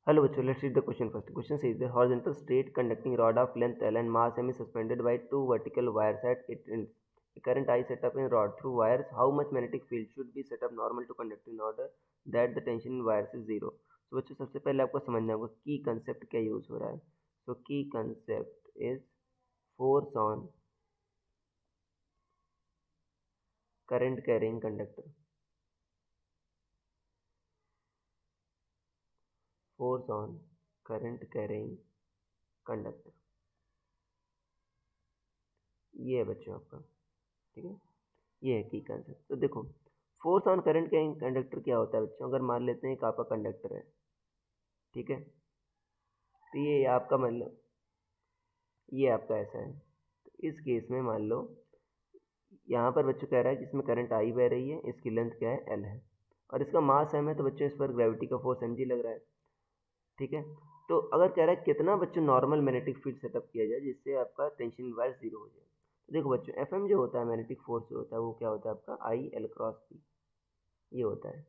Hello, bachcho, let's read the question first. The question says the horizontal straight conducting rod of length L and mass m is suspended by two vertical wires at its ends. A current I set up in rod through wires. How much magnetic field should be set up normal to conduct in order that the tension in wires is zero? So बच्चों सबसे पहले आपको समझना होगा की concept क्या use हो रहा है. So की concept is force on current carrying conductor. Force on current carrying conductor. ये है बच्चों आपका. ठीक है, ये है की कंसेप्ट. तो देखो फोर्स ऑन करंट का कंडक्टर क्या होता है बच्चों. अगर मान लेते हैं एक आपका कंडक्टर है, ठीक है, तो ये आपका मान लो ये आपका ऐसा है. तो इस केस में मान लो यहाँ पर बच्चों कह रहा है कि इसमें करंट आई बह रही है, इसकी लेंथ क्या है एल है, और इसका मास एम है. तो बच्चों इस पर ग्रेविटी का फोर्स एम जी लग रहा है. ठीक है, तो अगर कह रहा है कितना बच्चों नॉर्मल मैग्नेटिक फील्ड सेटअप किया जाए जिससे आपका टेंशन वायर जीरो हो जाए. तो देखो बच्चों एफ एम जो होता है मैग्नेटिक फोर्स जो होता है वो क्या होता है आपका आई एल क्रॉस पी, ये होता है.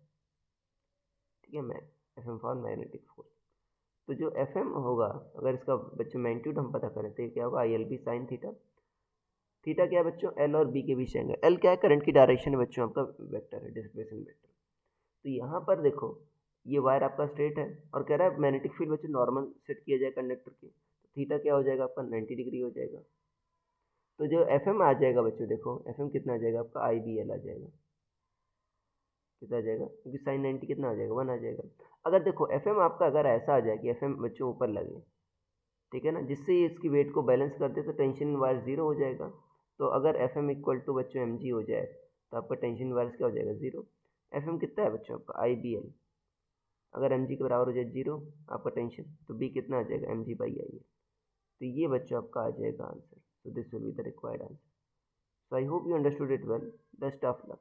ठीक है, मैं F M for magnetic force. तो जो एफ एम होगा अगर इसका बच्चों मैग्नीट्यूड हम पता करें तो ये क्या होगा I L B sine theta. Theta क्या है बच्चों एल और बी के बीच एंगल. एल क्या है करंट की डायरेक्शन है बच्चों, आपका वेक्टर है, डिस्प्लेसमेंट वेक्टर. तो यहाँ पर देखो ये वायर आपका स्ट्रेट है और कह रहा है मैग्नेटिक फील्ड बच्चों नॉर्मल सेट किया जाए कंडक्टर की. तो थीटा क्या हो जाएगा आपका 90 डिग्री हो जाएगा. तो जो एफ एम आ जाएगा बच्चों देखो एफ एम कितना आ जाएगा आपका आई बी एल आ जाएगा. कितना आ जाएगा क्योंकि साइन 90 कितना आ जाएगा 1 आ जाएगा. अगर देखो एफ एम आपका अगर ऐसा आ जाए कि एफ एम बच्चों ऊपर लगे, ठीक है ना, जिससे ये इसकी वेट को बैलेंस कर दे तो टेंशन वायर जीरो हो जाएगा. तो अगर एफ एम इक्वल टू बच्चों एम जी हो जाए तो आपका टेंशन वायर क्या हो जाएगा जीरो. एफ एम कितना है बच्चों आपका आई बी एल, अगर एम जी के बराबर हो जाए जीरो आपका टेंशन, तो बी कितना आ जाएगा M G by I L. तो ये बच्चों आपका आ जाएगा answer. So this will be the required answer. So I hope you understood it well. Best of luck.